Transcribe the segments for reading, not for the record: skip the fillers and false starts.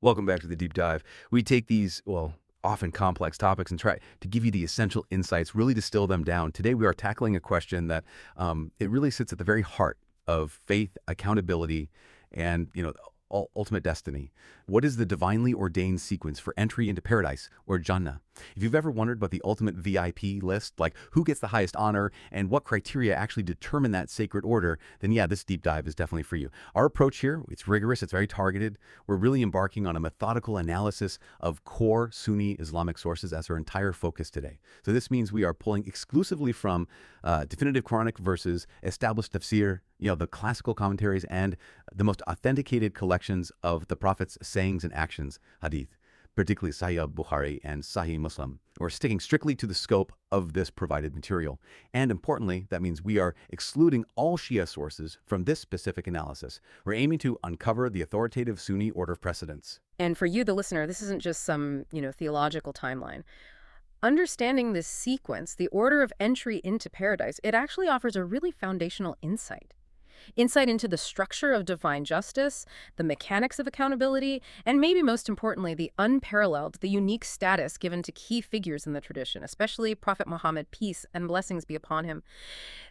Welcome back to the deep dive. We take these, well, often complex topics and try to give you the essential insights, really distill them down. Today, we are tackling a question that it really sits at the very heart of faith, accountability, and ultimate destiny. What is the divinely ordained sequence for entry into paradise or Jannah? If you've ever wondered about the ultimate VIP list, like who gets the highest honor and what criteria actually determine that sacred order, then yeah, this deep dive is definitely for you. Our approach here, it's rigorous, it's very targeted. We're really embarking on a methodical analysis of core Sunni Islamic sources as our entire focus today. So this means we are pulling exclusively from definitive Quranic verses, established tafsir, the classical commentaries, and the most authenticated collections of the Prophet's sayings and actions, hadith, particularly Sahih Bukhari and Sahih Muslim. We're sticking strictly to the scope of this provided material. And importantly, that means we are excluding all Shia sources from this specific analysis. We're aiming to uncover the authoritative Sunni order of precedence. And for you, the listener, this isn't just some, theological timeline. Understanding this sequence, the order of entry into paradise, it actually offers a really foundational insight. Insight into the structure of divine justice, the mechanics of accountability, and maybe most importantly, the unparalleled, the unique status given to key figures in the tradition, especially Prophet Muhammad, peace and blessings be upon him.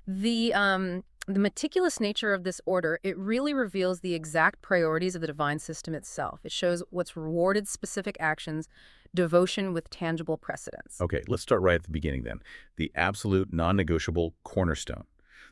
The meticulous nature of this order, it really reveals the exact priorities of the divine system itself. It shows what's rewarded specific actions, devotion with tangible precedence. Okay, let's start right at the beginning then. The absolute non-negotiable cornerstone,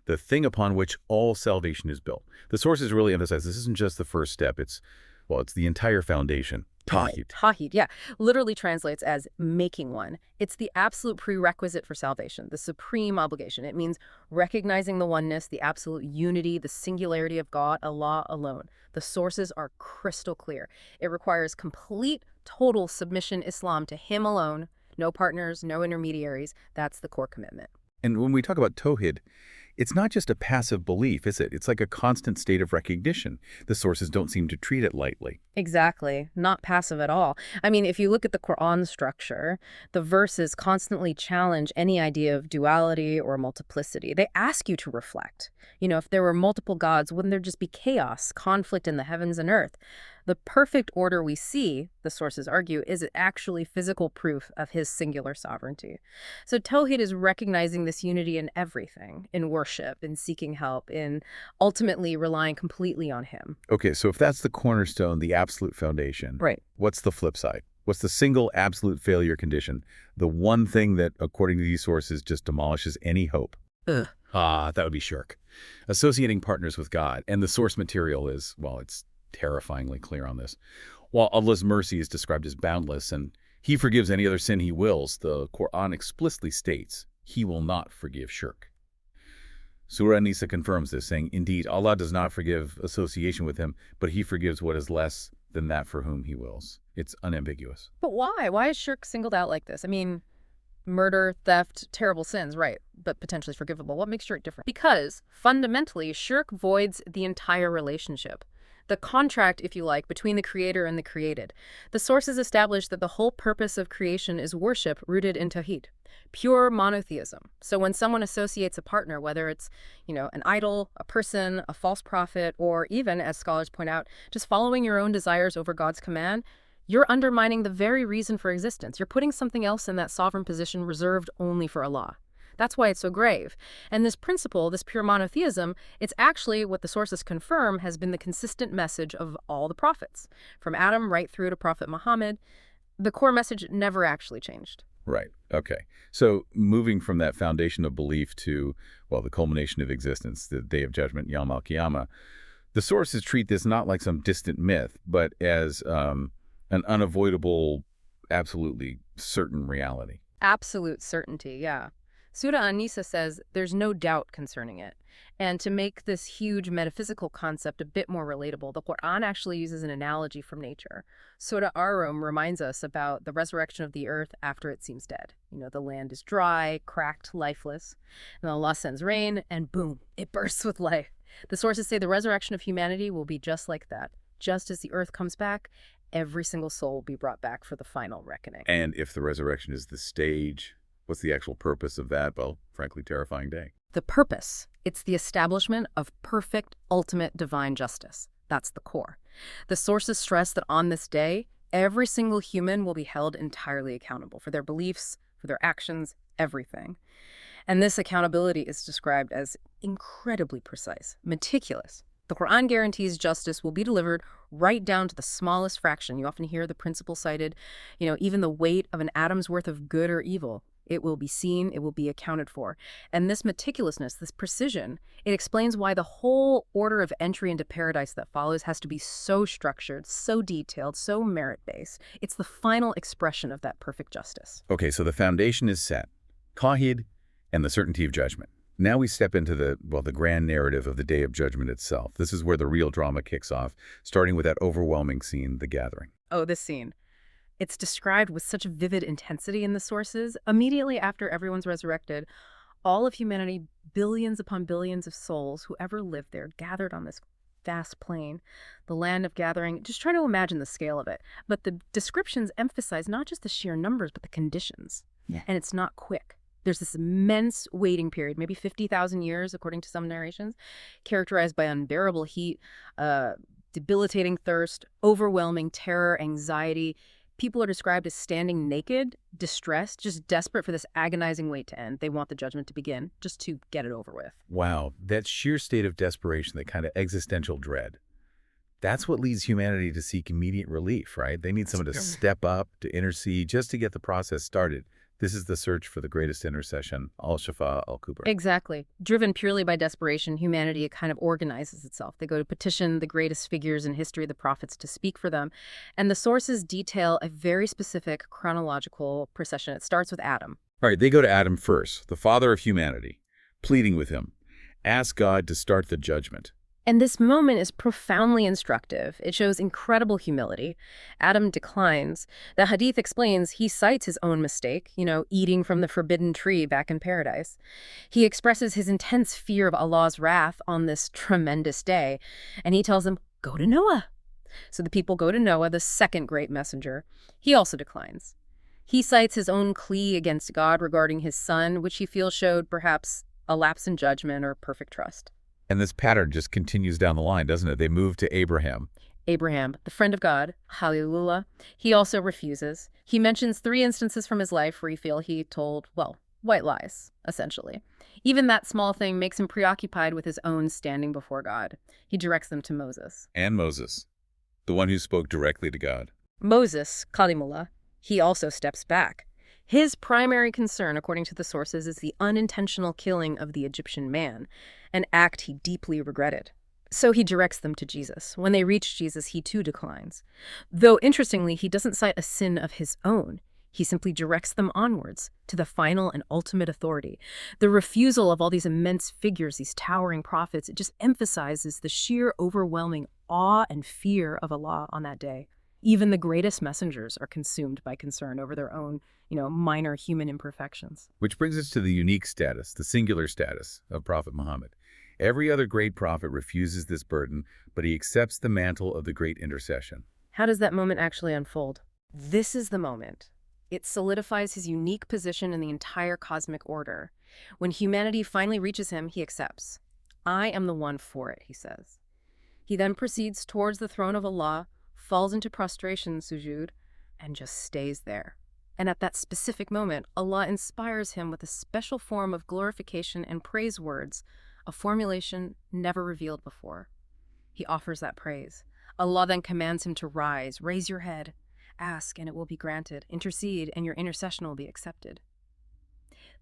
the thing upon which all salvation is built. The sources really emphasize this isn't just the first step, it's the entire foundation. Tawhid. Tawhid, yeah, literally translates as making one. It's the absolute prerequisite for salvation, the supreme obligation. It means recognizing the oneness, the absolute unity, the singularity of God, Allah alone. The sources are crystal clear. It requires complete, total submission Islam to Him alone, no partners, no intermediaries. That's the core commitment. And when we talk about Tawhid, it's not just a passive belief, is it? It's like a constant state of recognition. The sources don't seem to treat it lightly. Exactly. Not passive at all. I mean, if you look at the Quran structure, the verses constantly challenge any idea of duality or multiplicity. They ask you to reflect. If there were multiple gods, wouldn't there just be chaos, conflict in the heavens and earth? The perfect order we see, the sources argue, is actually physical proof of his singular sovereignty. So Tawhid is recognizing this unity in everything, in worship, in seeking help, in ultimately relying completely on him. Okay, so if that's the cornerstone, the absolute foundation, Right. what's the flip side? What's the single absolute failure condition? The one thing that, according to these sources, just demolishes any hope? Ugh. That would be shirk. Associating partners with God. And the source material is, it's terrifyingly clear on this. While Allah's mercy is described as boundless and He forgives any other sin He wills, the Quran explicitly states He will not forgive shirk. Surah An-Nisa confirms this, saying, "Indeed, Allah does not forgive association with Him, but He forgives what is less than that for whom He wills." It's unambiguous. But why? Why is shirk singled out like this? I mean, murder, theft, terrible sins, right, but potentially forgivable. What makes shirk different? Because, fundamentally, shirk voids the entire relationship. The contract, if you like, between the creator and the created. The sources establish that the whole purpose of creation is worship rooted in tawhid, pure monotheism. So when someone associates a partner, whether it's, an idol, a person, a false prophet, or even, as scholars point out, just following your own desires over God's command, you're undermining the very reason for existence. You're putting something else in that sovereign position reserved only for Allah. That's why it's so grave. And this principle, this pure monotheism, it's actually what the sources confirm has been the consistent message of all the prophets. From Adam right through to Prophet Muhammad, the core message never actually changed. Right. Okay. So moving from that foundation of belief to, the culmination of existence, the Day of Judgment, Yawm al-Qiyamah, the sources treat this not like some distant myth, but as an unavoidable, absolutely certain reality. Absolute certainty, yeah. Surah An-Nisa says there's no doubt concerning it. And to make this huge metaphysical concept a bit more relatable, the Quran actually uses an analogy from nature. Surah Ar-Rum reminds us about the resurrection of the earth after it seems dead. The land is dry, cracked, lifeless. And Allah sends rain, and boom, it bursts with life. The sources say the resurrection of humanity will be just like that. Just as the earth comes back, every single soul will be brought back for the final reckoning. And if the resurrection is the stage, what's the actual purpose of that? Frankly, terrifying day. The purpose, it's the establishment of perfect, ultimate divine justice. That's the core. The sources stress that on this day, every single human will be held entirely accountable for their beliefs, for their actions, everything. And this accountability is described as incredibly precise, meticulous. The Quran guarantees justice will be delivered right down to the smallest fraction. You often hear the principle cited, even the weight of an atom's worth of good or evil. It will be seen, it will be accounted for. And this meticulousness, this precision, it explains why the whole order of entry into paradise that follows has to be so structured, so detailed, so merit-based. It's the final expression of that perfect justice. Okay, so the foundation is set. Tawhid and the certainty of judgment. Now we step into the grand narrative of the Day of Judgment itself. This is where the real drama kicks off, starting with that overwhelming scene, the gathering. Oh, this scene. It's described with such vivid intensity in the sources. Immediately after everyone's resurrected, all of humanity, billions upon billions of souls who ever lived there, gathered on this vast plain, the land of gathering. Just try to imagine the scale of it. But the descriptions emphasize not just the sheer numbers, but the conditions. Yeah. And it's not quick. There's this immense waiting period, maybe 50,000 years, according to some narrations, characterized by unbearable heat, debilitating thirst, overwhelming terror, anxiety. People are described as standing naked, distressed, just desperate for this agonizing wait to end. They want the judgment to begin, just to get it over with. Wow, that sheer state of desperation, that kind of existential dread. That's what leads humanity to seek immediate relief, right? They need someone to step up, to intercede, just to get the process started. This is the search for the greatest intercession, al-Shafa al-Kubra. Exactly. Driven purely by desperation, humanity kind of organizes itself. They go to petition the greatest figures in history, the prophets, to speak for them. And the sources detail a very specific chronological procession. It starts with Adam. All right, they go to Adam first, the father of humanity, pleading with him. Ask God to start the judgment. And this moment is profoundly instructive. It shows incredible humility. Adam declines. The Hadith explains he cites his own mistake, eating from the forbidden tree back in paradise. He expresses his intense fear of Allah's wrath on this tremendous day, and he tells them, go to Noah. So the people go to Noah, the second great messenger. He also declines. He cites his own plea against God regarding his son, which he feels showed perhaps a lapse in judgment or perfect trust. And this pattern just continues down the line, doesn't it? They move to Abraham. Abraham, the friend of God, Halilullah, he also refuses. He mentions 3 instances from his life where he told, white lies, essentially. Even that small thing makes him preoccupied with his own standing before God. He directs them to Moses. And Moses, the one who spoke directly to God. Moses, Kalimullah, he also steps back. His primary concern, according to the sources, is the unintentional killing of the Egyptian man, an act he deeply regretted. So he directs them to Jesus. When they reach Jesus, he too declines. Though, interestingly, he doesn't cite a sin of his own. He simply directs them onwards to the final and ultimate authority. The refusal of all these immense figures, these towering prophets, it just emphasizes the sheer overwhelming awe and fear of Allah on that day. Even the greatest messengers are consumed by concern over their own, minor human imperfections. Which brings us to the unique status, the singular status of Prophet Muhammad. Every other great prophet refuses this burden, but he accepts the mantle of the great intercession. How does that moment actually unfold? This is the moment. It solidifies his unique position in the entire cosmic order. When humanity finally reaches him, he accepts. I am the one for it, he says. He then proceeds towards the throne of Allah, falls into prostration, sujood, and just stays there. And at that specific moment, Allah inspires him with a special form of glorification and praise words, a formulation never revealed before. He offers that praise. Allah then commands him to rise, raise your head, ask and it will be granted, intercede and your intercession will be accepted.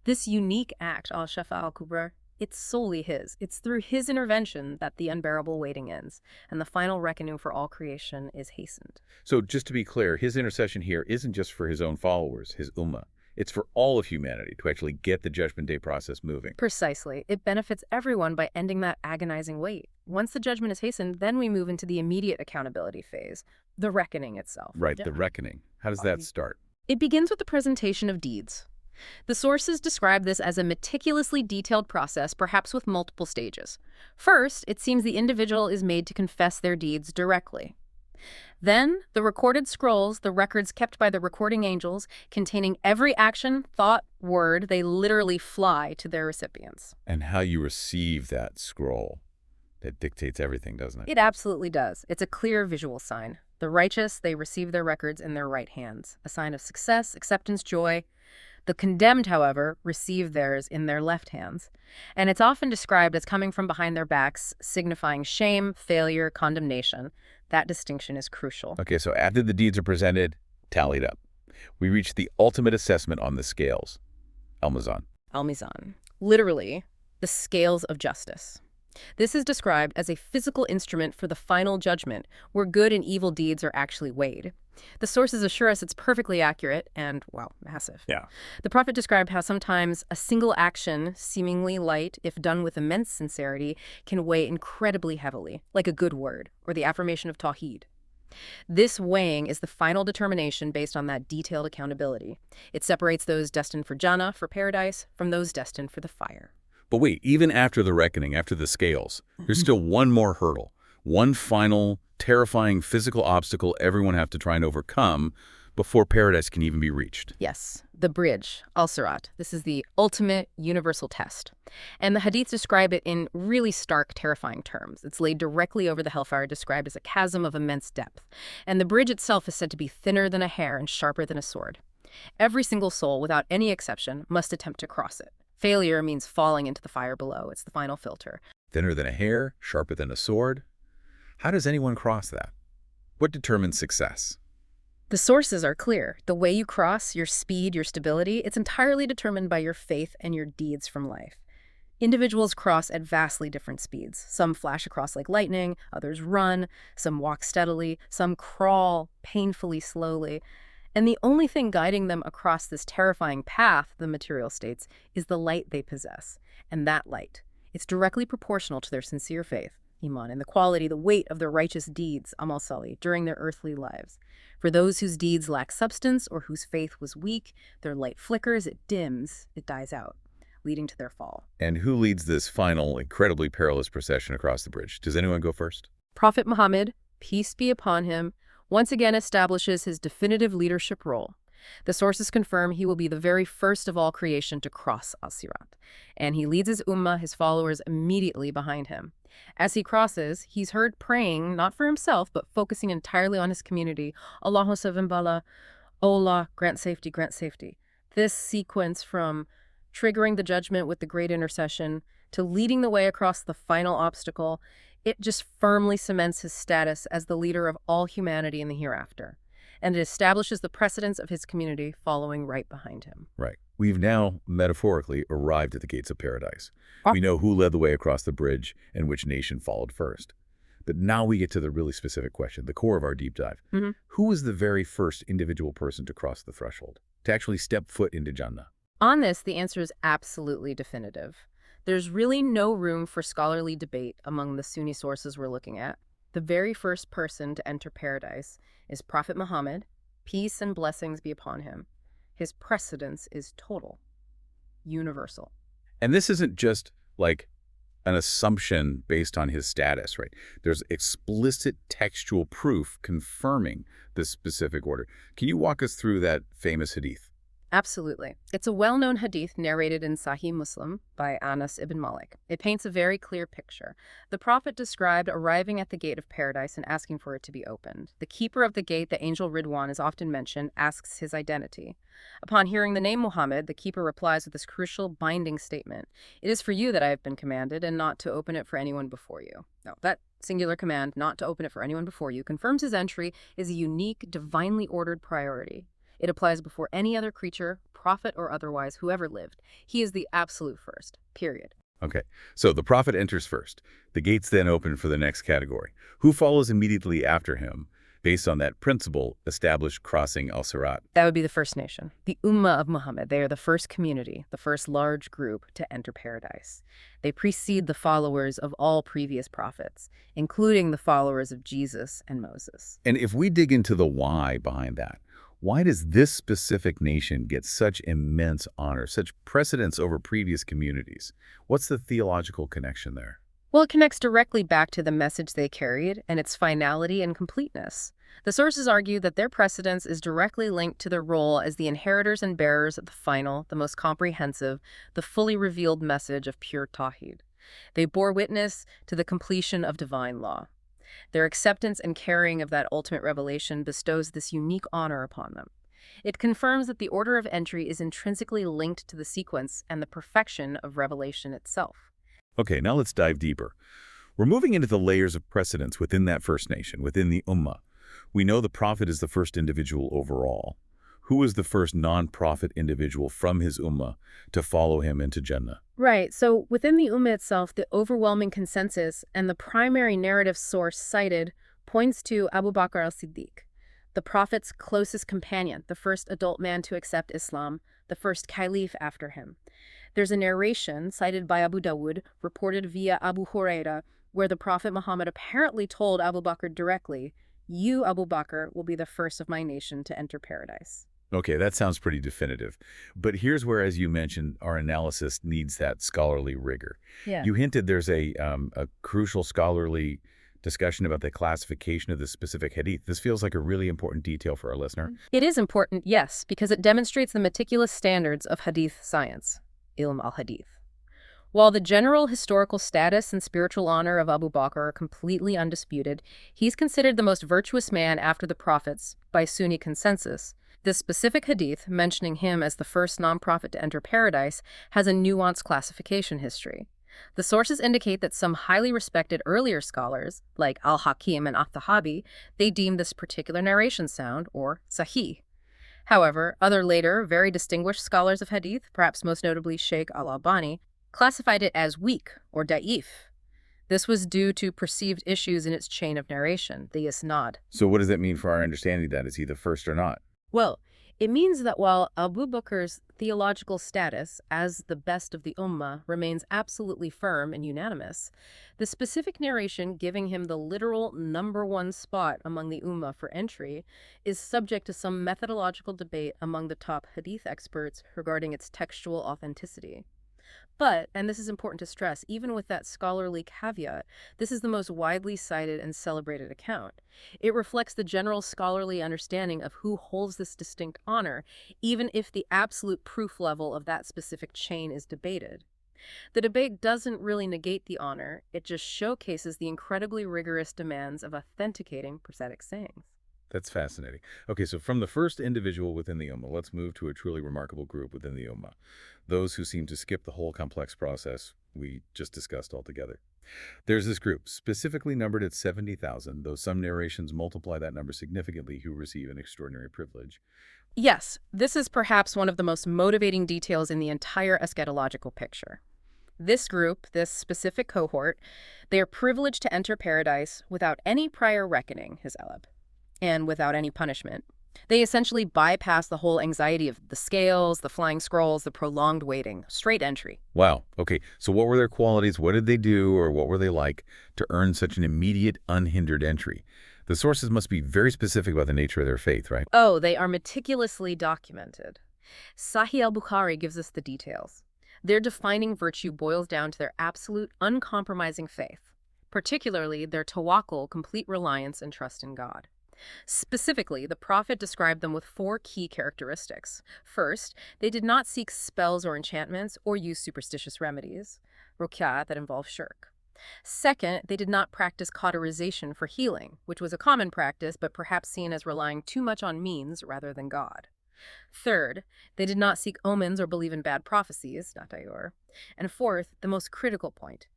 This unique act, al-Shafa al-Kubra, it's solely his. It's through his intervention that the unbearable waiting ends, and the final reckoning for all creation is hastened. So just to be clear, his intercession here isn't just for his own followers, his Ummah. It's for all of humanity to actually get the Judgment Day process moving. Precisely. It benefits everyone by ending that agonizing wait. Once the judgment is hastened, then we move into the immediate accountability phase, the reckoning itself. Right, the reckoning. How does that start? It begins with the presentation of deeds. The sources describe this as a meticulously detailed process, perhaps with multiple stages. First, it seems the individual is made to confess their deeds directly. Then, the recorded scrolls, the records kept by the recording angels, containing every action, thought, word, they literally fly to their recipients. And how you receive that scroll. That dictates everything, doesn't it? It absolutely does. It's a clear visual sign. The righteous, they receive their records in their right hands, a sign of success, acceptance, joy. The condemned, however, receive theirs in their left hands. And it's often described as coming from behind their backs, signifying shame, failure, condemnation. That distinction is crucial. Okay, so after the deeds are presented, tallied up, we reach the ultimate assessment on the scales. Al-Mizan. Al-Mizan. Literally, the scales of justice. This is described as a physical instrument for the final judgment, where good and evil deeds are actually weighed. The sources assure us it's perfectly accurate and, well, massive. Yeah. The prophet described how sometimes a single action, seemingly light, if done with immense sincerity, can weigh incredibly heavily, like a good word, or the affirmation of Tawheed. This weighing is the final determination based on that detailed accountability. It separates those destined for Jannah, for paradise, from those destined for the fire. But wait, even after the reckoning, after the scales, there's still one more hurdle, one final, terrifying physical obstacle everyone have to try and overcome before paradise can even be reached. Yes, the bridge, al-Sirat. This is the ultimate universal test. And the hadiths describe it in really stark, terrifying terms. It's laid directly over the hellfire, described as a chasm of immense depth. And the bridge itself is said to be thinner than a hair and sharper than a sword. Every single soul, without any exception, must attempt to cross it. Failure means falling into the fire below. It's the final filter. Thinner than a hair, sharper than a sword. How does anyone cross that? What determines success? The sources are clear. The way you cross, your speed, your stability, it's entirely determined by your faith and your deeds from life. Individuals cross at vastly different speeds. Some flash across like lightning, others run, some walk steadily, some crawl painfully slowly. And the only thing guiding them across this terrifying path, the material states, is the light they possess. And that light, it's directly proportional to their sincere faith, Iman, and the quality, the weight of their righteous deeds, Amal Salih, during their earthly lives. For those whose deeds lack substance or whose faith was weak, their light flickers, it dims, it dies out, leading to their fall. And who leads this final, incredibly perilous procession across the bridge? Does anyone go first? Prophet Muhammad, peace be upon him, once again establishes his definitive leadership role. The sources confirm he will be the very first of all creation to cross al-Sirat, and he leads his Ummah, his followers, immediately behind him. As he crosses, he's heard praying, not for himself, but focusing entirely on his community. Allahu Subhanahu wa Ta'ala, O Allah, grant safety, grant safety. This sequence from triggering the judgment with the great intercession to leading the way across the final obstacle, it just firmly cements his status as the leader of all humanity in the hereafter. And it establishes the precedence of his community following right behind him. Right. We've now, metaphorically, arrived at the gates of paradise. We know who led the way across the bridge and which nation followed first. But now we get to the really specific question, the core of our deep dive. Who was the very first individual person to cross the threshold, to actually step foot into Jannah? On this, the answer is absolutely definitive. There's really no room for scholarly debate among the Sunni sources we're looking at. The very first person to enter paradise is Prophet Muhammad, peace and blessings be upon him. His precedence is total, universal. And this isn't just like an assumption based on his status, right? There's explicit textual proof confirming this specific order. Can you walk us through that famous hadith? Absolutely. It's a well-known hadith narrated in Sahih Muslim by Anas ibn Malik. It paints a very clear picture. The Prophet described arriving at the gate of paradise and asking for it to be opened. The keeper of the gate, the angel Ridwan, is often mentioned, asks his identity. Upon hearing the name Muhammad, the keeper replies with this crucial binding statement. It is for you that I have been commanded, and not to open it for anyone before you. Now, that singular command, not to open it for anyone before you, confirms his entry is a unique, divinely ordered priority. It applies before any other creature, prophet or otherwise, who ever lived. He is the absolute first, period. Okay, so the prophet enters first. The gates then open for the next category. Who follows immediately after him, based on that principle established crossing al-Sirat? That would be the first nation, the Ummah of Muhammad. They are the first community, the first large group to enter paradise. They precede the followers of all previous prophets, including the followers of Jesus and Moses. And if we dig into the why behind that, why does this specific nation get such immense honor, such precedence over previous communities? What's the theological connection there? Well, it connects directly back to the message they carried and its finality and completeness. The sources argue that their precedence is directly linked to their role as the inheritors and bearers of the final, the most comprehensive, the fully revealed message of pure Tawheed. They bore witness to the completion of divine law. Their acceptance and carrying of that ultimate revelation bestows this unique honor upon them. It confirms that the order of entry is intrinsically linked to the sequence and the perfection of revelation itself. Okay, now let's dive deeper. We're moving into the layers of precedence within that first nation, within the Ummah. We know the prophet is the first individual overall. Who was the first non-prophet individual from his Ummah to follow him into Jannah? Right, so within the Ummah itself, the overwhelming consensus and the primary narrative source cited points to Abu Bakr al-Siddiq, the prophet's closest companion, the first adult man to accept Islam, the first caliph after him. There's a narration cited by Abu Dawud, reported via Abu Huraira, where the Prophet Muhammad apparently told Abu Bakr directly, "You, Abu Bakr, will be the first of my nation to enter paradise." Okay, that sounds pretty definitive. But here's where, as you mentioned, our analysis needs that scholarly rigor. Yeah. You hinted there's a crucial scholarly discussion about the classification of the specific hadith. This feels like a really important detail for our listener. It is important, yes, because it demonstrates the meticulous standards of hadith science, ilm al-hadith. While the general historical status and spiritual honor of Abu Bakr are completely undisputed, he's considered the most virtuous man after the prophets by Sunni consensus. This specific hadith, mentioning him as the first non-prophet to enter paradise, has a nuanced classification history. The sources indicate that some highly respected earlier scholars, like al-Hakim and al-Tahabi, they deemed this particular narration sound, or sahih. However, other later, very distinguished scholars of hadith, perhaps most notably Sheikh al-Albani, classified it as weak, or da'if. This was due to perceived issues in its chain of narration, the isnad. So what does that mean for our understanding that? Is he the first or not? Well, it means that while Abu Bakr's theological status as the best of the Ummah remains absolutely firm and unanimous, the specific narration giving him the literal #1 spot among the Ummah for entry is subject to some methodological debate among the top hadith experts regarding its textual authenticity. But, and this is important to stress, even with that scholarly caveat, this is the most widely cited and celebrated account. It reflects the general scholarly understanding of who holds this distinct honor, even if the absolute proof level of that specific chain is debated. The debate doesn't really negate the honor, it just showcases the incredibly rigorous demands of authenticating prophetic sayings. That's fascinating. Okay, so from the first individual within the Ummah, let's move to a truly remarkable group within the Ummah. Those who seem to skip the whole complex process we just discussed altogether. There's this group, specifically numbered at 70,000, though some narrations multiply that number significantly, who receive an extraordinary privilege. Yes, this is perhaps one of the most motivating details in the entire eschatological picture. This group, this specific cohort, they are privileged to enter paradise without any prior reckoning, his Eleb, and without any punishment. They essentially bypass the whole anxiety of the scales, the flying scrolls, the prolonged waiting, straight entry. Wow. Okay, so what were their qualities? What did they do, or what were they like to earn such an immediate, unhindered entry? The sources must be very specific about the nature of their faith, right? Oh, they are meticulously documented. Sahih al-Bukhari gives us the details. Their defining virtue boils down to their absolute, uncompromising faith, particularly their tawakkul, complete reliance and trust in God. Specifically, the Prophet described them with 4 key characteristics. First, they did not seek spells or enchantments or use superstitious remedies, ruqyah, that involve shirk. Second, they did not practice cauterization for healing, which was a common practice but perhaps seen as relying too much on means rather than God. Third, they did not seek omens or believe in bad prophecies, natayur. And fourth, the most critical point,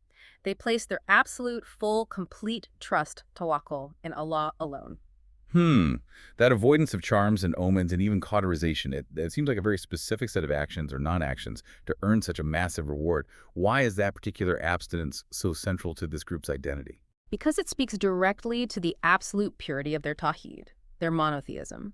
they placed their absolute, full, complete trust, tawakkul, in Allah alone. That avoidance of charms and omens and even cauterization, it seems like a very specific set of actions or non-actions to earn such a massive reward. Why is that particular abstinence so central to this group's identity? Because it speaks directly to the absolute purity of their tawhid, their monotheism.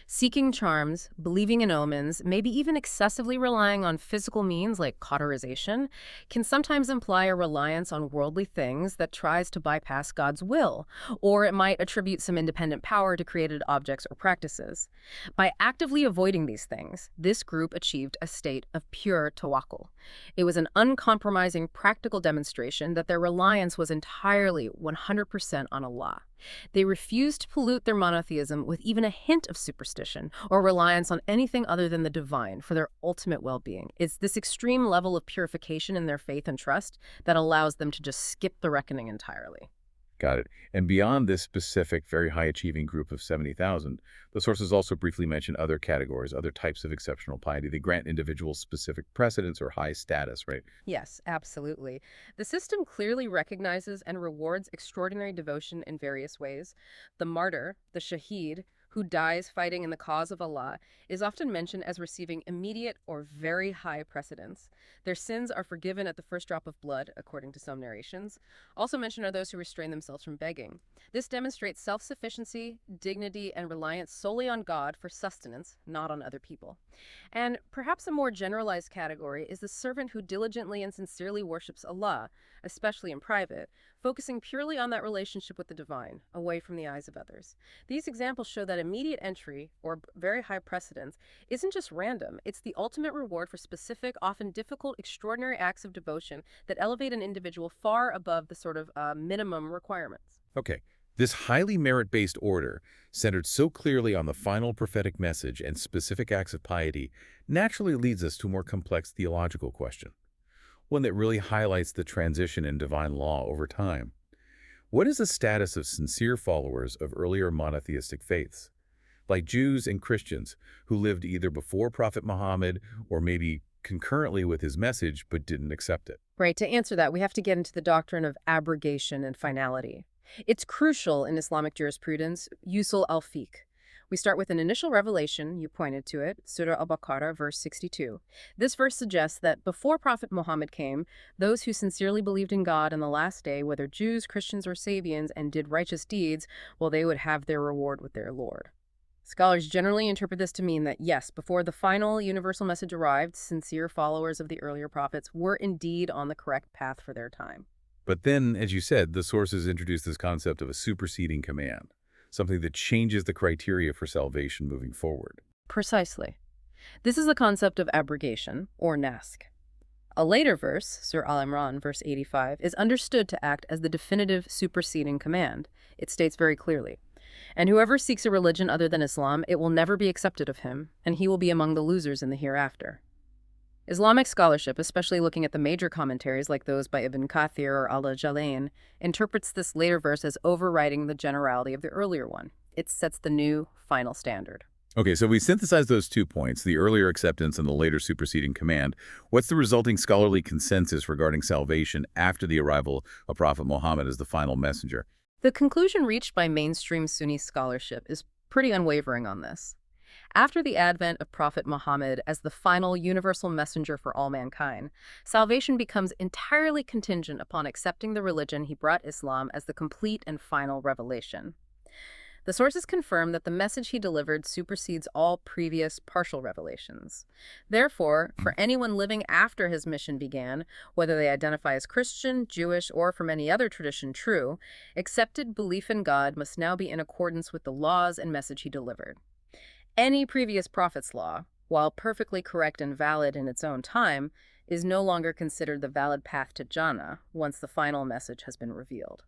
Seeking charms, believing in omens, maybe even excessively relying on physical means like cauterization, can sometimes imply a reliance on worldly things that tries to bypass God's will, or it might attribute some independent power to created objects or practices. By actively avoiding these things, this group achieved a state of pure tawakkul. It was an uncompromising practical demonstration that their reliance was entirely 100% on Allah. They refuse to pollute their monotheism with even a hint of superstition or reliance on anything other than the divine for their ultimate well-being. It's this extreme level of purification in their faith and trust that allows them to just skip the reckoning entirely. Got it. And beyond this specific, very high-achieving group of 70,000, the sources also briefly mention other categories, other types of exceptional piety. They grant individuals specific precedence or high status, right? Yes, absolutely. The system clearly recognizes and rewards extraordinary devotion in various ways. The martyr, the shaheed, who dies fighting in the cause of Allah, is often mentioned as receiving immediate or very high precedence. Their sins are forgiven at the first drop of blood, according to some narrations. Also mentioned are those who restrain themselves from begging. This demonstrates self-sufficiency, dignity, and reliance solely on God for sustenance, not on other people. And perhaps a more generalized category is the servant who diligently and sincerely worships Allah, especially in private, focusing purely on that relationship with the divine, away from the eyes of others. These examples show that immediate entry, or very high precedence, isn't just random. It's the ultimate reward for specific, often difficult, extraordinary acts of devotion that elevate an individual far above the sort of minimum requirements. Okay. This highly merit-based order, centered so clearly on the final prophetic message and specific acts of piety, naturally leads us to a more complex theological question, one that really highlights the transition in divine law over time. What is the status of sincere followers of earlier monotheistic faiths, like Jews and Christians who lived either before Prophet Muhammad or maybe concurrently with his message but didn't accept it? Right, to answer that, we have to get into the doctrine of abrogation and finality. It's crucial in Islamic jurisprudence, usul al-fiqh. We start with an initial revelation, you pointed to it, Surah al-Baqarah, verse 62. This verse suggests that before Prophet Muhammad came, those who sincerely believed in God on the last day, whether Jews, Christians, or Sabians, and did righteous deeds, well, they would have their reward with their Lord. Scholars generally interpret this to mean that, yes, before the final universal message arrived, sincere followers of the earlier prophets were indeed on the correct path for their time. But then, as you said, the sources introduce this concept of a superseding command, something that changes the criteria for salvation moving forward. Precisely. This is the concept of abrogation, or nask. A later verse, Surah Al-Imran, verse 85, is understood to act as the definitive superseding command. It states very clearly, "And whoever seeks a religion other than Islam, it will never be accepted of him, and he will be among the losers in the hereafter." Islamic scholarship, especially looking at the major commentaries like those by Ibn Kathir or Al-Jalain, interprets this later verse as overriding the generality of the earlier one. It sets the new final standard. Okay, so we synthesize those 2 points, the earlier acceptance and the later superseding command. What's the resulting scholarly consensus regarding salvation after the arrival of Prophet Muhammad as the final messenger? The conclusion reached by mainstream Sunni scholarship is pretty unwavering on this. After the advent of Prophet Muhammad as the final universal messenger for all mankind, salvation becomes entirely contingent upon accepting the religion he brought, Islam, as the complete and final revelation. The sources confirm that the message he delivered supersedes all previous partial revelations. Therefore, for anyone living after his mission began, whether they identify as Christian, Jewish, or from any other tradition true, accepted belief in God must now be in accordance with the laws and message he delivered. Any previous prophet's law, while perfectly correct and valid in its own time, is no longer considered the valid path to Jannah once the final message has been revealed.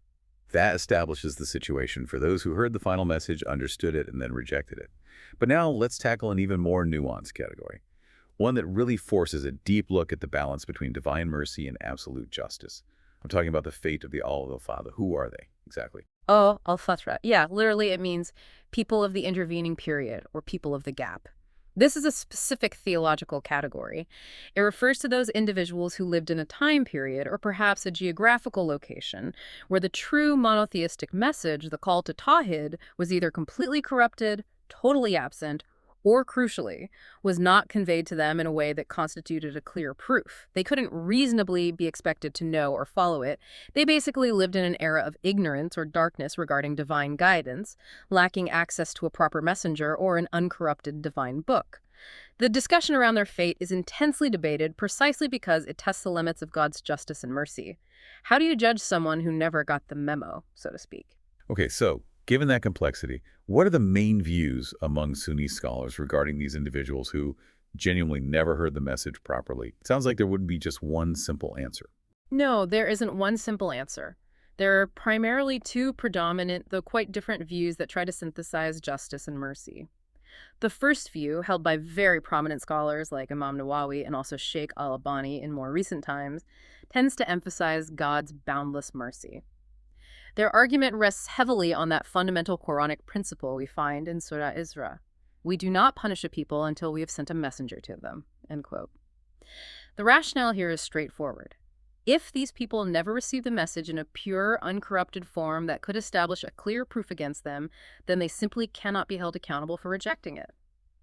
That establishes the situation for those who heard the final message, understood it, and then rejected it. But now let's tackle an even more nuanced category, one that really forces a deep look at the balance between divine mercy and absolute justice. I'm talking about the fate of the Al-Father. Who are they, exactly? Oh, al-Fatra. Yeah, literally it means people of the intervening period or people of the gap. This is a specific theological category. It refers to those individuals who lived in a time period or perhaps a geographical location where the true monotheistic message, the call to Tawhid, was either completely corrupted, totally absent, or crucially, was not conveyed to them in a way that constituted a clear proof. They couldn't reasonably be expected to know or follow it. They basically lived in an era of ignorance or darkness regarding divine guidance, lacking access to a proper messenger or an uncorrupted divine book. The discussion around their fate is intensely debated precisely because it tests the limits of God's justice and mercy. How do you judge someone who never got the memo, so to speak? Okay, so given that complexity, what are the main views among Sunni scholars regarding these individuals who genuinely never heard the message properly? It sounds like there wouldn't be just one simple answer. No, there isn't one simple answer. There are primarily two predominant, though quite different views that try to synthesize justice and mercy. The first view, held by very prominent scholars like Imam Nawawi and also Sheikh al-Albani in more recent times, tends to emphasize God's boundless mercy. Their argument rests heavily on that fundamental Quranic principle we find in Surah Isra. We do not punish a people until we have sent a messenger to them, end quote. The rationale here is straightforward. If these people never receive the message in a pure, uncorrupted form that could establish a clear proof against them, then they simply cannot be held accountable for rejecting it.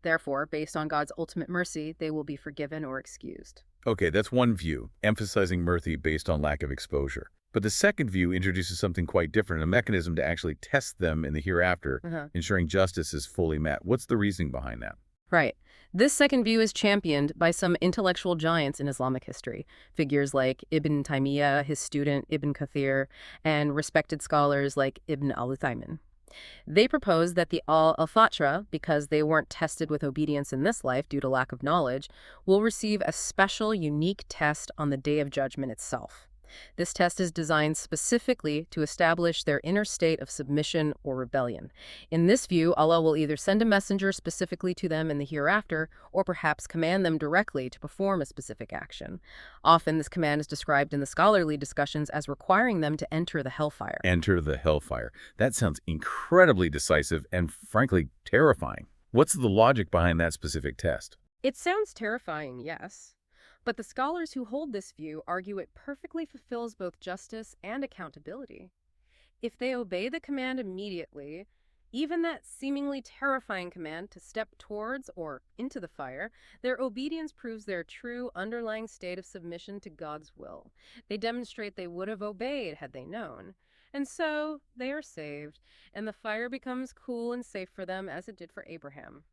Therefore, based on God's ultimate mercy, they will be forgiven or excused. Okay, that's one view, emphasizing mercy based on lack of exposure. But the second view introduces something quite different, a mechanism to actually test them in the hereafter, ensuring justice is fully met. What's the reasoning behind that? Right. This second view is championed by some intellectual giants in Islamic history, figures like Ibn Taymiyyah, his student Ibn Kathir, and respected scholars like Ibn al-Uthaymin. They propose that the al-Fatra, because they weren't tested with obedience in this life due to lack of knowledge, will receive a special, unique test on the Day of Judgment itself. This test is designed specifically to establish their inner state of submission or rebellion. In this view, Allah will either send a messenger specifically to them in the hereafter, or perhaps command them directly to perform a specific action. Often, this command is described in the scholarly discussions as requiring them to enter the hellfire. Enter the hellfire. That sounds incredibly decisive and, frankly, terrifying. What's the logic behind that specific test? It sounds terrifying, yes. But the scholars who hold this view argue it perfectly fulfills both justice and accountability. If they obey the command immediately, even that seemingly terrifying command to step towards or into the fire, their obedience proves their true underlying state of submission to God's will. They demonstrate they would have obeyed had they known. And so they are saved, and the fire becomes cool and safe for them as it did for Abraham.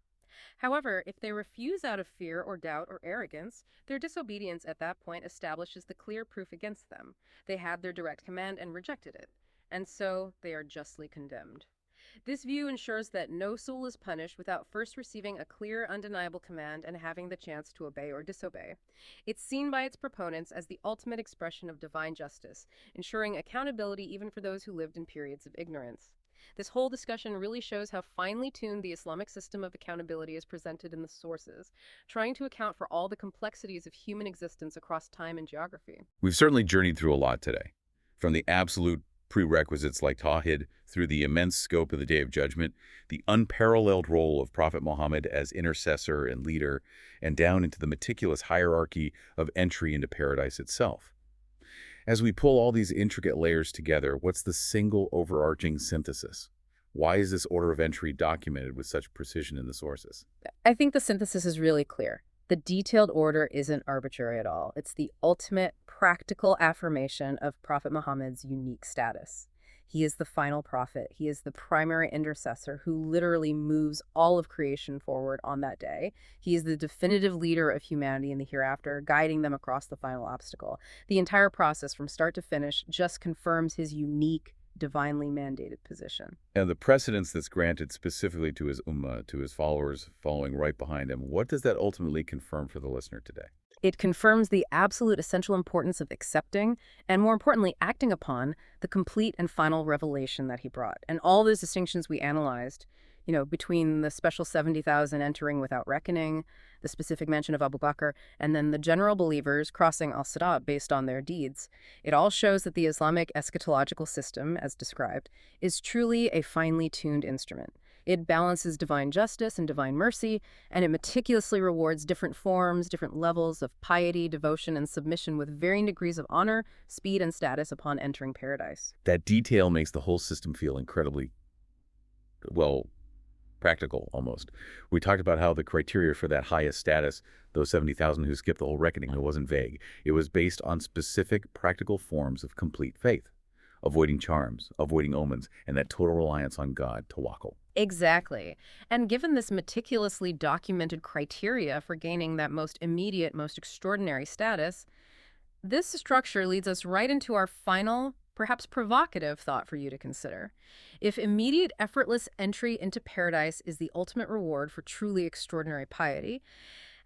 However, if they refuse out of fear or doubt or arrogance, their disobedience at that point establishes the clear proof against them. They had their direct command and rejected it, and so they are justly condemned. This view ensures that no soul is punished without first receiving a clear, undeniable command and having the chance to obey or disobey. It's seen by its proponents as the ultimate expression of divine justice, ensuring accountability even for those who lived in periods of ignorance. This whole discussion really shows how finely tuned the Islamic system of accountability is presented in the sources, trying to account for all the complexities of human existence across time and geography. We've certainly journeyed through a lot today, from the absolute prerequisites like Tawhid through the immense scope of the Day of Judgment, the unparalleled role of Prophet Muhammad as intercessor and leader, and down into the meticulous hierarchy of entry into paradise itself. As we pull all these intricate layers together, what's the single overarching synthesis? Why is this order of entry documented with such precision in the sources? I think the synthesis is really clear. The detailed order isn't arbitrary at all. It's the ultimate practical affirmation of Prophet Muhammad's unique status. He is the final prophet. He is the primary intercessor who literally moves all of creation forward on that day. He is the definitive leader of humanity in the hereafter, guiding them across the final obstacle. The entire process from start to finish just confirms his unique, divinely mandated position. And the precedence that's granted specifically to his Ummah, to his followers following right behind him, what does that ultimately confirm for the listener today? It confirms the absolute essential importance of accepting, and more importantly, acting upon, the complete and final revelation that he brought. And all those distinctions we analyzed, between the special 70,000 entering without reckoning, the specific mention of Abu Bakr, and then the general believers crossing al-Sirat based on their deeds, it all shows that the Islamic eschatological system, as described, is truly a finely tuned instrument. It balances divine justice and divine mercy, and it meticulously rewards different forms, different levels of piety, devotion, and submission with varying degrees of honor, speed, and status upon entering paradise. That detail makes the whole system feel incredibly, practical almost. We talked about how the criteria for that highest status, those 70,000 who skipped the whole reckoning, it wasn't vague. It was based on specific practical forms of complete faith, avoiding charms, avoiding omens, and that total reliance on God, tawakkul. Exactly. And given this meticulously documented criteria for gaining that most immediate, most extraordinary status, this structure leads us right into our final, perhaps provocative thought for you to consider. If immediate, effortless entry into paradise is the ultimate reward for truly extraordinary piety,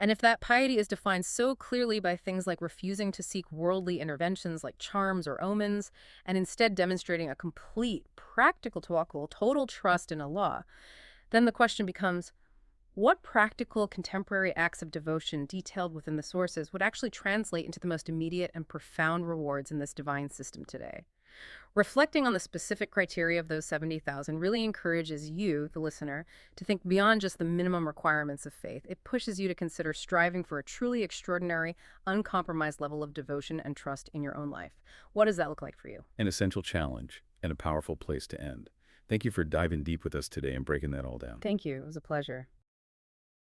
And if that piety is defined so clearly by things like refusing to seek worldly interventions like charms or omens, and instead demonstrating a complete, practical tawakkul, total trust in Allah, then the question becomes, what practical contemporary acts of devotion detailed within the sources would actually translate into the most immediate and profound rewards in this divine system today? Reflecting on the specific criteria of those 70,000 really encourages you, the listener, to think beyond just the minimum requirements of faith. It pushes you to consider striving for a truly extraordinary, uncompromised level of devotion and trust in your own life. What does that look like for you? An essential challenge and a powerful place to end. Thank you for diving deep with us today and breaking that all down. Thank you. It was a pleasure.